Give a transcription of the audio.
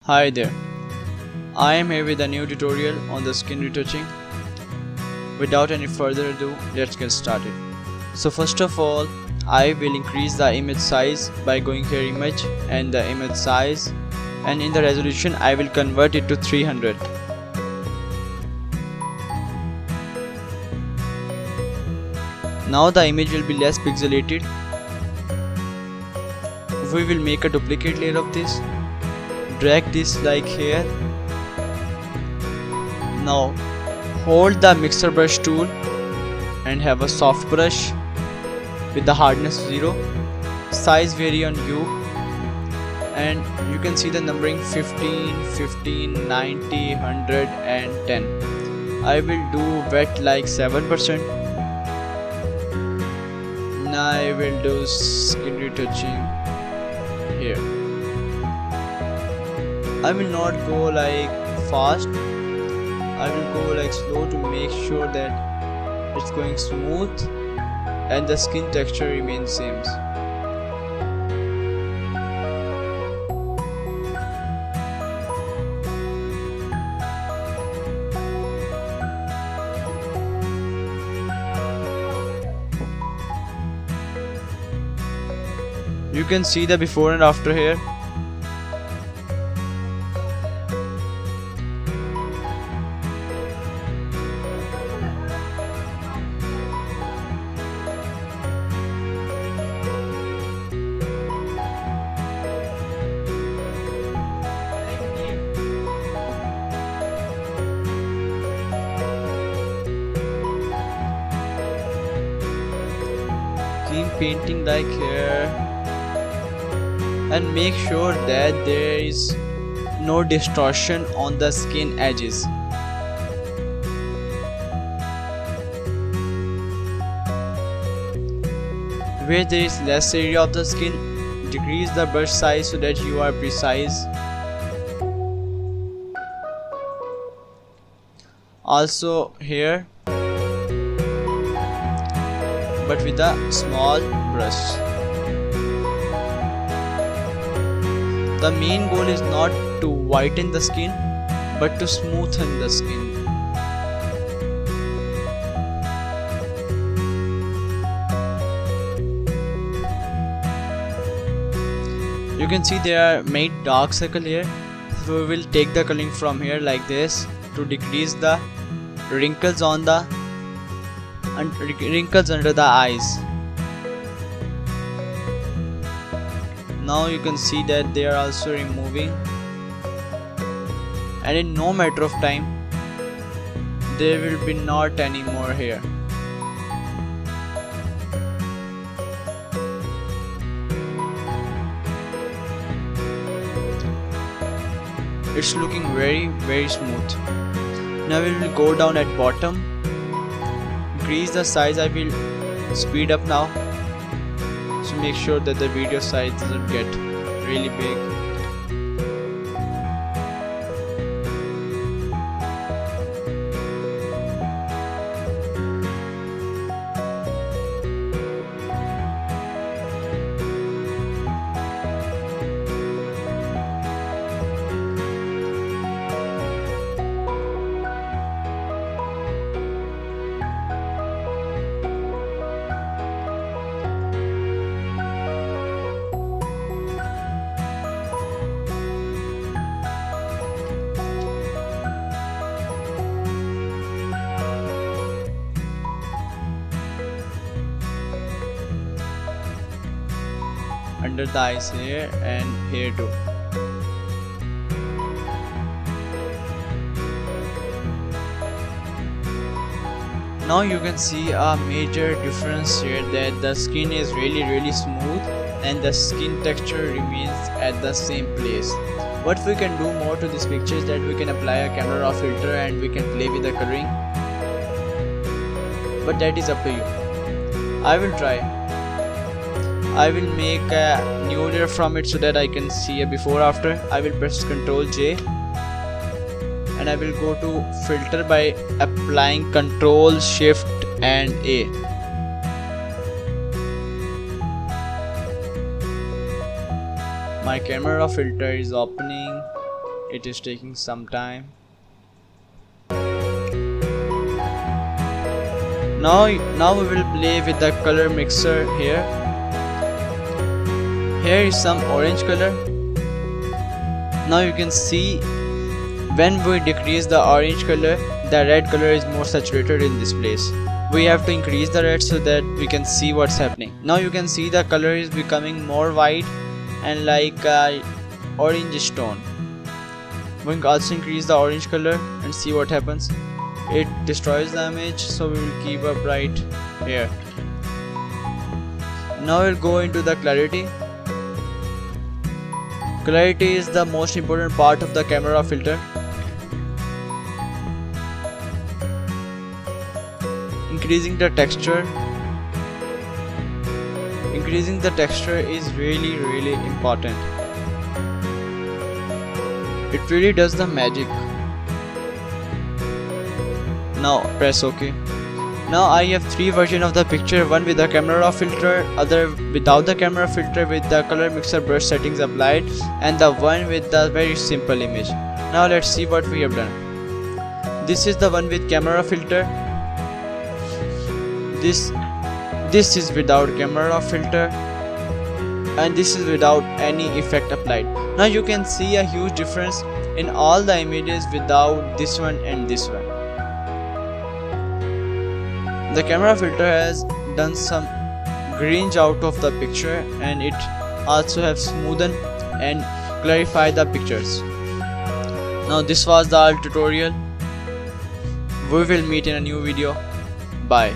Hi there, I am here with a new tutorial on the skin retouching. Without any further ado, let's get started. So first of all, I will increase the image size by going here image and the image size, and in the resolution I will convert it to 300. Now the image will be less pixelated. We will make a duplicate layer of this. Drag this like here. Now hold the mixer brush tool and have a soft brush with the hardness 0, size vary on you, and you can see the numbering 15, 15, 90, 100 and 10. I will do wet like 7%. Now I will do skin retouching here. I will not go like fast, I will go like slow to make sure that it's going smooth and the skin texture remains same. You can see the before and after here. Keep painting like here and make sure that there is no distortion on the skin edges. Where there is less area of the skin, decrease the brush size so that you are precise. Also here, but with a small brush. The main goal is not to whiten the skin, but to smoothen the skin. You can see there are made dark circle here, so we will take the coloring from here like this to decrease the wrinkles on the wrinkles under the eyes. Now you can see that they are also removing, and in no matter of time there will be not any more here. It's looking very smooth. Now we will go down at bottom, increase the size. I will speed up now, so make sure that the video size doesn't get really big. Under the eyes here and here too. Now you can see a major difference here, that the skin is really smooth and the skin texture remains at the same place. What we can do more to this picture is that we can apply a camera raw filter and we can play with the coloring, but that is up to you. I will try. I will make a new layer from it so that I can see a before after. I will press Ctrl J and I will go to filter by applying Ctrl Shift and A. My camera filter is opening. it is taking some time. Now we will play with the color mixer here. Here is some orange color. Now you can see when we decrease the orange color, the red color is more saturated in this place. We have to increase the red so that we can see what's happening. Now you can see the color is becoming more white and like orange tone. We can also increase the orange color and see what happens. It destroys the image, so we will keep up right here. Now we'll go into the clarity. Clarity is the most important part of the camera filter. Increasing the texture is really important. It really does the magic. Now press OK. Now I have 3 versions of the picture, one with the camera filter, other without the camera filter with the color mixer brush settings applied, and the one with the very simple image. Now let's see what we have done. This is the one with camera filter. This is without camera filter, and this is without any effect applied. Now you can see a huge difference in all the images without this one and this one. The camera filter has done some grange out of the picture, and it also have smoothened and clarified the pictures. Now this was the tutorial. We will meet in a new video. Bye.